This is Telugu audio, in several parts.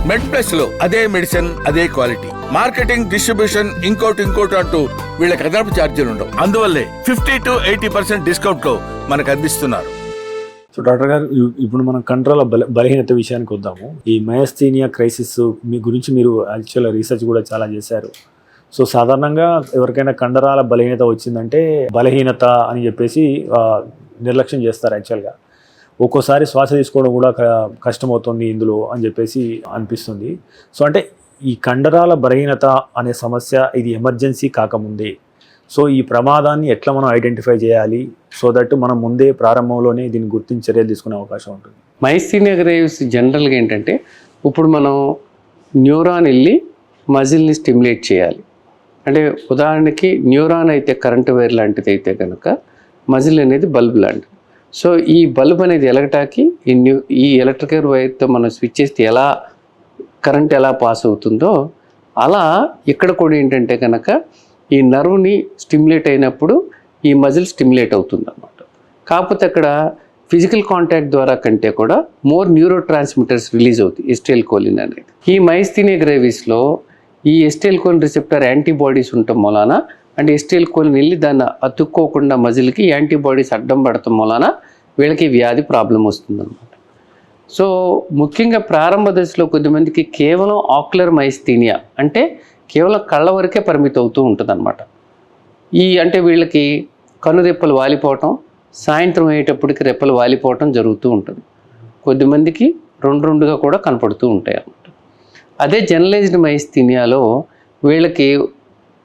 మెడ్ ప్లస్ లో అదే మెడిసిన్ అదే క్వాలిటీ, మార్కెటింగ్, డిస్ట్రిబ్యూషన్, ఇంకోటి అంటూ వీళ్ళకి అదనపు ఛార్జీలు ఉండవు. అందువల్లే 50 to 80% డిస్కౌంట్ లో మనకు అందిస్తున్నారు. సో డాక్టర్ గారు, ఇప్పుడు మనం కండరాల బలహీనత విషయానికి వద్దాము. ఈ మయస్థీనియా క్రైసిస్ మీ గురించి మీరు యాక్చువల్గా రీసెర్చ్ కూడా చాలా చేశారు. సో సాధారణంగా ఎవరికైనా కండరాల బలహీనత వచ్చిందంటే బలహీనత అని చెప్పేసి నిర్లక్ష్యం చేస్తారు. యాక్చువల్గా ఒక్కోసారి శ్వాస తీసుకోవడం కూడా కష్టమవుతుంది ఇందులో అని చెప్పేసి అనిపిస్తుంది. సో అంటే ఈ కండరాల బలహీనత అనే సమస్య ఇది ఎమర్జెన్సీ కాకముందే, సో ఈ ప్రమాదాన్ని ఎట్లా మనం ఐడెంటిఫై చేయాలి, సో దట్ మనం ముందే ప్రారంభంలోనే దీన్ని గుర్తించి చర్యలు తీసుకునే అవకాశం ఉంటుంది. మైస్థీనియా గ్రేవిస్ జనరల్గా ఏంటంటే, ఇప్పుడు మనం న్యూరాన్ వెళ్ళి మజిల్ని స్టిమ్యులేట్ చేయాలి. అంటే ఉదాహరణకి న్యూరాన్ అయితే కరెంటు వైర్ లాంటిది అయితే కనుక మజిల్ అనేది బల్బ్ లాంటిది. సో ఈ బల్బ్ అనేది ఎలగటానికి ఈ ఎలక్ట్రికల్ వైర్తో మనం స్విచ్ చేస్తే ఎలా కరెంట్ ఎలా పాస్ అవుతుందో అలా ఇక్కడ కూడా ఏంటంటే కనుక ఈ నర్వ్ని స్టిమ్యులేట్ అయినప్పుడు ఈ మజిల్ స్టిమ్యులేట్ అవుతుంది అన్నమాట. కాకపోతే అక్కడ ఫిజికల్ కాంటాక్ట్ ద్వారా కంటే కూడా మోర్ న్యూరో ట్రాన్స్మిటర్స్ రిలీజ్ అవుతాయి, ఎస్టిల్ కోలిన్ అనేది. ఈ మైస్థీనియా గ్రేవిస్లో ఈ ఎస్టిల్ కోలిన్ రిసెప్టర్ యాంటీబాడీస్ ఉండటం మూలాన, అంటే ఎస్టిల్ కోలిన్ వెళ్ళి దాన్ని అతుక్కోకుండా మజిల్కి యాంటీబాడీస్ అడ్డం పడటం మూలాన వీళ్ళకి వ్యాధి ప్రాబ్లం వస్తుందన్నమాట. సో ముఖ్యంగా ప్రారంభ దశలో కొద్దిమందికి కేవలం ఆక్యులర్ మైస్థీనియా అంటే కేవలం కళ్ళ వరకే పరిమితం అవుతూ ఉంటుంది అనమాట. అంటే వీళ్ళకి కనురెప్పలు వాలిపోవటం, సాయంత్రం అయ్యేటప్పటికి రెప్పలు వాలిపోవటం జరుగుతూ ఉంటుంది. కొద్దిమందికి రెండుగా కూడా కనపడుతూ ఉంటాయి అన్నమాట. అదే జనరలైజ్డ్ మైస్థీనియాలో వీళ్ళకి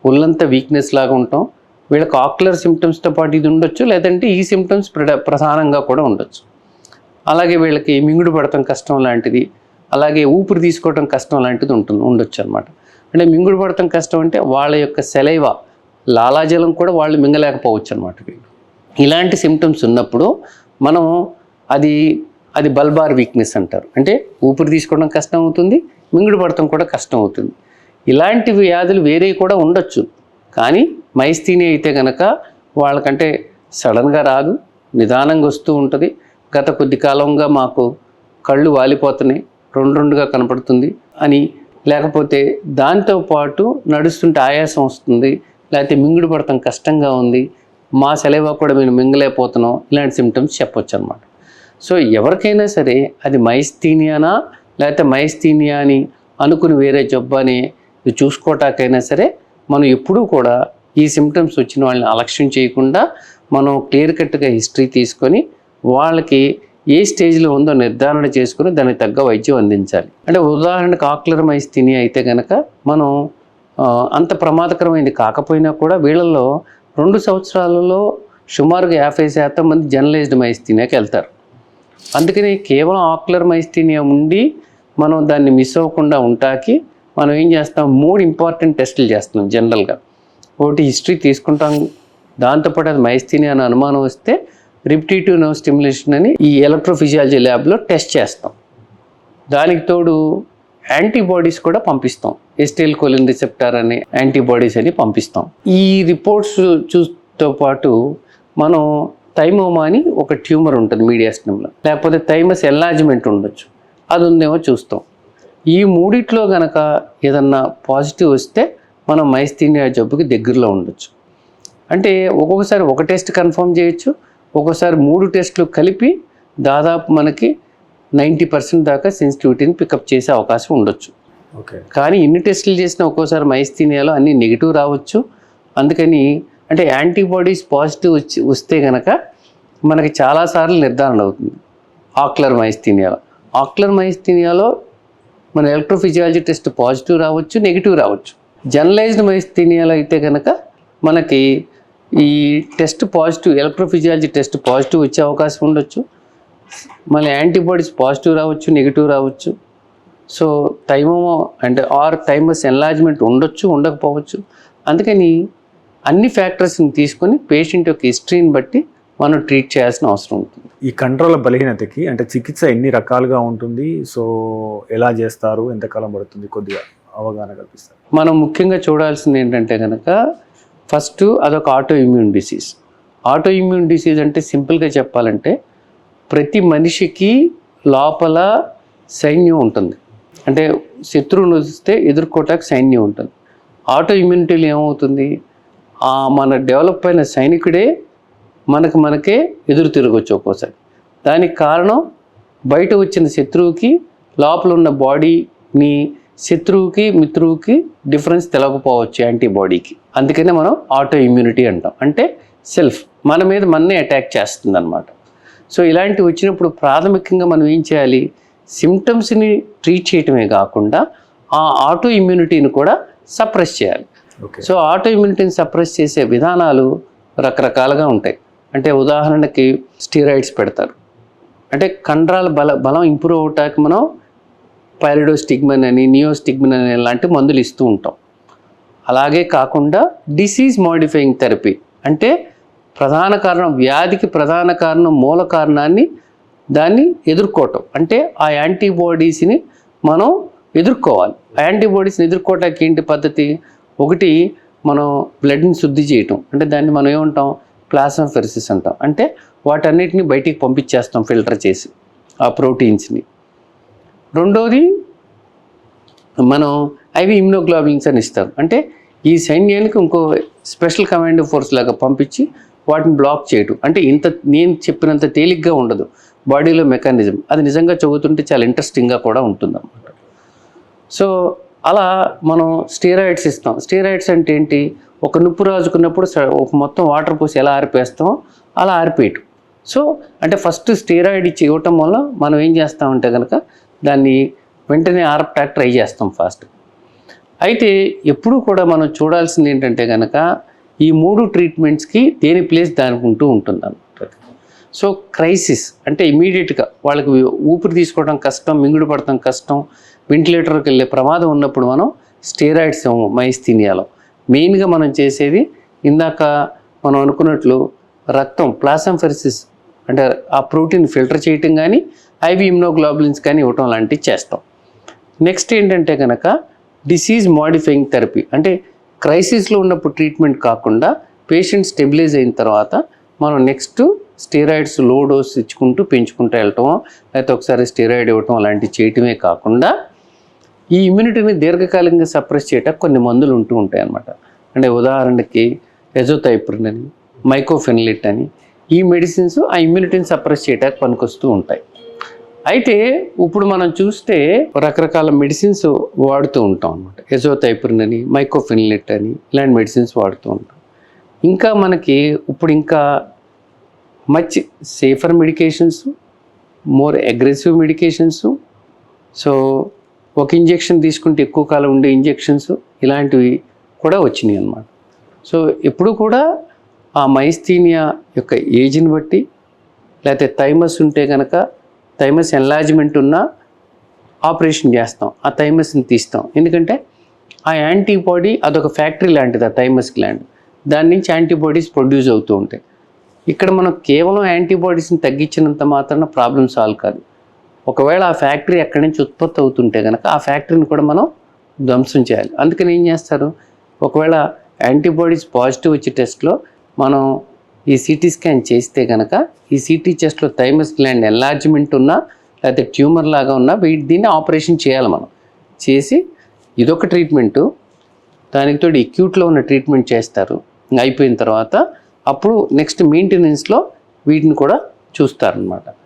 ఒళ్ళంతా వీక్నెస్ లాగా ఉంటాం, వీళ్ళకి ఆక్యులర్ సిమ్టమ్స్తో పాటు ఇది ఉండొచ్చు, లేదంటే ఈ సిమ్టమ్స్ ప్రధానంగా కూడా ఉండొచ్చు. అలాగే వీళ్ళకి మింగుడు పడటం కష్టం లాంటిది, అలాగే ఊపిరి తీసుకోవడం కష్టం లాంటిది ఉండొచ్చు అనమాట. అంటే మింగుడు పడటం కష్టం అంటే వాళ్ళ యొక్క సెలైవా, లాలాజలం కూడా వాళ్ళు మింగలేకపోవచ్చు అనమాట. ఇలాంటి సిమ్టమ్స్ ఉన్నప్పుడు మనం అది బల్బార్ వీక్నెస్ అంటారు. అంటే ఊపిరి తీసుకోవడం కష్టం అవుతుంది, మింగుడు పడటం కూడా కష్టం అవుతుంది. ఇలాంటి వ్యాధులు వేరే కూడా ఉండొచ్చు, కానీ మైస్థీనియా అయితే కనుక వాళ్ళకంటే సడన్గా రాదు, నిదానంగా వస్తూ ఉంటుంది. గత కొద్ది కాలంగా మాకు కళ్ళు వాలిపోతున్నాయి, రెండుగా కనపడుతుంది అని, లేకపోతే దాంతోపాటు నడుస్తుంటే ఆయాసం వస్తుంది, లేకపోతే మింగుడు పడటం కష్టంగా ఉంది, మా సెలవు కూడా మేము మింగలేకపోతున్నాం, ఇలాంటి సిమ్టమ్స్ చెప్పొచ్చు అనమాట. సో ఎవరికైనా సరే అది మైస్థీనియానా లేకపోతే మైస్థీనియా అని అనుకుని వేరే జబ్బు అని చూసుకోవటాకైనా సరే మనం ఎప్పుడూ కూడా ఈ సిమ్టమ్స్ వచ్చిన వాళ్ళని అలక్ష్యం చేయకుండా మనం క్లియర్ కట్గా హిస్టరీ తీసుకొని వాళ్ళకి ఏ స్టేజ్లో ఉందో నిర్ధారణ చేసుకుని దానికి తగ్గ వైద్యం అందించాలి. అంటే ఉదాహరణకు ఆక్యులర్ మైస్థీనియా అయితే కనుక మనం అంత ప్రమాదకరమైనది కాకపోయినా కూడా వీళ్ళల్లో 2 సంవత్సరాలలో సుమారుగా 50% మంది జనరలైజ్డ్ మైస్థీనియాకి వెళ్తారు. అందుకని కేవలం ఆక్యులర్ మైస్థీనియా ఉండి మనం దాన్ని మిస్ అవ్వకుండా ఉంటాకి మనం ఏం చేస్తాం, 3 ఇంపార్టెంట్ టెస్టులు చేస్తున్నాం జనరల్గా. ఒకటి హిస్టరీ తీసుకుంటాం, దాంతోపాటు అది మైస్థీనియా అని అనుమానం వస్తే రిపిటేటివ్ నర్వ్ స్టిమ్యులేషన్ అని ఈ ఎలక్ట్రోఫిజియాలజీ ల్యాబ్లో టెస్ట్ చేస్తాం. దానికి తోడు యాంటీబాడీస్ కూడా పంపిస్తాం, ఎస్టిల్ కోలిన్ రిసెప్టర్ అనే యాంటీబాడీస్ అని పంపిస్తాం. ఈ రిపోర్ట్స్ చూతో పాటు మనం థైమోమా అని ఒక ట్యూమర్ ఉంటుంది మీడియాస్టమ్లో, లేకపోతే థైమస్ ఎన్లార్జ్మెంట్ ఉండొచ్చు, అది ఉందేమో చూస్తాం. ఈ మూడిట్లో కనుక ఏదన్నా పాజిటివ్ వస్తే మనం మైస్థీనియా జబ్బుకి దగ్గరలో ఉండొచ్చు. అంటే ఒక్కొక్కసారి ఒక టెస్ట్ కన్ఫర్మ్ చేయొచ్చు, ఒక్కోసారి 3 టెస్టులు కలిపి దాదాపు మనకి 90% దాకా సెన్సిటివిటీని పికప్ చేసే అవకాశం ఉండొచ్చు. కానీ ఇన్ని టెస్టులు చేసినా ఒక్కోసారి మైస్థీనియాలో అన్ని నెగిటివ్ రావచ్చు. అందుకని అంటే యాంటీబాడీస్ పాజిటివ్ వస్తే కనుక మనకి చాలాసార్లు నిర్ధారణ అవుతుంది ఆక్యులర్ మైస్థీనియాలో. ఆక్యులర్ మైస్థీనియాలో మన ఎలక్ట్రోఫిజియాలజీ టెస్ట్ పాజిటివ్ రావచ్చు, నెగిటివ్ రావచ్చు. జనరలైజ్డ్ మైస్థీనియాలో అయితే కనుక మనకి ఈ test positive, electrophysiology test positive వచ్చే అవకాశం ఉండొచ్చు, మళ్ళీ యాంటీబాడీస్ పాజిటివ్ రావచ్చు, నెగిటివ్ రావచ్చు. సో థైమోమా అంటే థైమస్ ఎన్లార్జ్మెంట్ ఉండొచ్చు, ఉండకపోవచ్చు. అందుకని అన్ని ఫ్యాక్టర్స్ని తీసుకొని పేషెంట్ యొక్క హిస్టరీని బట్టి మనం ట్రీట్ చేయాల్సిన అవసరం ఉంటుంది. ఈ కండరాల బలహీనతకి అంటే చికిత్స ఎన్ని రకాలుగా ఉంటుంది, సో ఎలా చేస్తారు, ఎంతకాలం పడుతుంది, కొద్దిగా అవగాహన కల్పిస్తారు. మనం ముఖ్యంగా చూడాల్సింది ఏంటంటే కనుక ఫస్ట్ అదొక auto immune disease. Auto immune disease అంటే సింపుల్గా చెప్పాలంటే ప్రతి మనిషికి లోపల సైన్యం ఉంటుంది. అంటే శత్రువును వస్తే ఎదుర్కోవటానికి సైన్యం ఉంటుంది. ఆటో ఇమ్యూనిటీలో ఏమవుతుంది, మన డెవలప్ అయిన సైనికుడే మనకే ఎదురు తిరగచ్చు ఒక్కోసారి. దానికి కారణం బయట వచ్చిన శత్రువుకి లోపల ఉన్న బాడీని శత్రువుకి మిత్రువుకి డిఫరెన్స్ తెలవకపోవచ్చు యాంటీబాడీకి. అందుకనే మనం ఆటో ఇమ్యూనిటీ అంటాం. అంటే సెల్ఫ్ మన మీద మననే అటాక్ చేస్తుంది అనమాట. సో ఇలాంటివి వచ్చినప్పుడు ప్రాథమికంగా మనం ఏం చేయాలి, సిమ్టమ్స్ని ట్రీట్ చేయటమే కాకుండా ఆ ఆటో ఇమ్యూనిటీని కూడా సప్రెస్ చేయాలి. సో ఆటో ఇమ్యూనిటీని సప్రెస్ చేసే విధానాలు రకరకాలుగా ఉంటాయి. అంటే ఉదాహరణకి స్టీరాయిడ్స్ పెడతారు. అంటే కండరాల బలం ఇంప్రూవ్ అవటానికి మనం పైరిడోస్టిగ్మన్ అని నియోస్టిగ్మన్ అని లాంటి మందులు ఇస్తూ ఉంటాం. అలాగే కాకుండా డిసీజ్ మోడిఫైయింగ్ థెరపీ అంటే ప్రధాన కారణం, వ్యాధికి ప్రధాన కారణం, మూల కారణాన్ని దాన్ని ఎదుర్కోవటం. అంటే ఆ యాంటీబాడీస్ని మనం ఎదుర్కోవాలి. ఆ యాంటీబాడీస్ని ఎదుర్కోవటానికి ఏంటి పద్ధతి, ఒకటి మనం బ్లడ్ని శుద్ధి చేయటం. అంటే దాన్ని మనం ఏమంటాం, ప్లాస్మాఫెరెసిస్ అంటాం. అంటే వాటన్నిటిని బయటికి పంపించేస్తాం ఫిల్టర్ చేసి ఆ ప్రోటీన్స్ని. రెండోది మనం ఐవి ఇమ్యునోగ్లోబులిన్స్ అని ఇస్తాం. అంటే ఈ సైన్యానికి ఇంకో స్పెషల్ కమాండ్ ఫోర్స్ లాగా పంపించి వాటిని బ్లాక్ చేయటం. అంటే నేను చెప్పినంత తేలిగ్గా ఉండదు బాడీలో మెకానిజం. అది నిజంగా చదువుతుంటే చాలా ఇంట్రెస్టింగ్గా కూడా ఉంటుంది అన్నమాట. సో అలా మనం స్టీరాయిడ్స్ ఇస్తాం. స్టీరాయిడ్స్ అంటే ఏంటి, ఒక నిప్పు రాజుకున్నప్పుడు ఒక మొత్తం వాటర్ పోసి ఎలా ఆరిపేస్తామో అలా ఆరిపేయటం. సో అంటే ఫస్ట్ స్టీరాయిడ్ ఇచ్చి ఇవ్వటం వల్ల మనం ఏం చేస్తామంటే కనుక దాన్ని వెంటనే ఆర్పటానికి ట్రై చేస్తాం ఫాస్ట్. అయితే ఎప్పుడు కూడా మనం చూడాల్సింది ఏంటంటే కనుక ఈ 3 ట్రీట్మెంట్స్కి దేని ప్లేస్ దానికి ఉంటుంది అన్నమాట. సో క్రైసిస్ అంటే ఇమీడియట్గా వాళ్ళకి ఊపిరి తీసుకోవడం కష్టం, మింగుడు పడటం కష్టం, వెంటిలేటర్కి వెళ్ళే ప్రమాదం ఉన్నప్పుడు మనం స్టీరాయిడ్స్ మైస్థీనియాలో మెయిన్గా మనం చేసేది ఇందాక మనం అనుకున్నట్లు రక్తం ప్లాస్మాఫెరెసిస్ అంటే ఆ ప్రోటీన్ ఫిల్టర్ చేయటం కానీ ఐవి ఇమ్యునోగ్లోబులిన్స్ కానీ ఇవ్వటం లాంటివి చేస్తాం. నెక్స్ట్ ఏంటంటే కనుక డిసీజ్ మోడిఫైయింగ్ థెరపీ అంటే క్రైసిస్లో ఉన్నప్పుడు ట్రీట్మెంట్ కాకుండా పేషెంట్ స్టెబిలైజ్ అయిన తర్వాత మనం నెక్స్ట్ స్టీరాయిడ్స్ లో డోస్ ఇచ్చుకుంటూ పెంచుకుంటూ వెళ్ళటం, లేకపోతే ఒకసారి స్టీరాయిడ్ ఇవ్వటం అలాంటివి చేయటమే కాకుండా ఈ ఇమ్యూనిటీని దీర్ఘకాలికంగా సప్రెస్ చేయడానికి కొన్ని మందులు ఉంటాయి అన్నమాట. అంటే ఉదాహరణకి ఎజోథైప్రిన్ అని, మైకోఫెనిలిట్ అని, ఈ మెడిసిన్స్ ఆ ఇమ్యూనిటీని సప్రెస్ చేయడానికి పనికొస్తూ ఉంటాయి. అయితే ఇప్పుడు మనం చూస్తే రకరకాల మెడిసిన్స్ వాడుతూ ఉంటాం అన్నమాట. ఎజోథైప్రిన్ అని, మైకోఫెనిలిట్ అని ఇలాంటి మెడిసిన్స్ వాడుతూ ఉంటాం. ఇంకా మనకి ఇప్పుడు ఇంకా much safer medications, more aggressive medications, so ఒక ఇంజెక్షన్ తీసుకుంటే ఎక్కువ కాలం ఉండే ఇంజెక్షన్స్ ఇలాంటివి కూడా వచ్చినాయి అన్నమాట. సో ఎప్పుడు కూడా ఆ మైస్థీనియా యొక్క ఏజ్ని బట్టి, లేకపోతే థైమస్ ఉంటే కనుక థైమస్ ఎన్లార్జ్మెంట్ ఉన్నా ఆపరేషన్ చేస్తాం, ఆ థైమస్ని తీస్తాం. ఎందుకంటే ఆ యాంటీబాడీ అదొక ఫ్యాక్టరీ లాంటిది, ఆ థైమస్ గ్లాండ్, దాని నుంచి యాంటీబాడీస్ ప్రొడ్యూస్ అవుతూ ఉంటాయి. ఇక్కడ మనం కేవలం యాంటీబాడీస్ని తగ్గించినంత మాత్రాన ప్రాబ్లం సాల్వ్ కాదు. ఒకవేళ ఆ ఫ్యాక్టరీ ఎక్కడి నుంచి ఉత్పత్తి అవుతుంటే కనుక ఆ ఫ్యాక్టరీని కూడా మనం ధ్వంసం చేయాలి. అందుకని ఏం చేస్తారు, ఒకవేళ యాంటీబాడీస్ పాజిటివ్ వచ్చే టెస్ట్లో మనం ఈ సిటీ స్కాన్ చేస్తే కనుక ఈ సిటీ టెస్ట్లో థైమస్ గ్లాండ్ ఎన్లార్జ్మెంట్ ఉన్నా లేకపోతే ట్యూమర్ లాగా ఉన్నా దీన్ని ఆపరేషన్ చేయాలి. మనం చేసి ఇదొక ట్రీట్మెంటు, దానికి తోడు అక్యూట్లో ఉన్న ట్రీట్మెంట్ చేస్తారు. అయిపోయిన తర్వాత అప్పుడు నెక్స్ట్ మెయింటెనెన్స్లో వీటిని కూడా చూస్తారనమాట.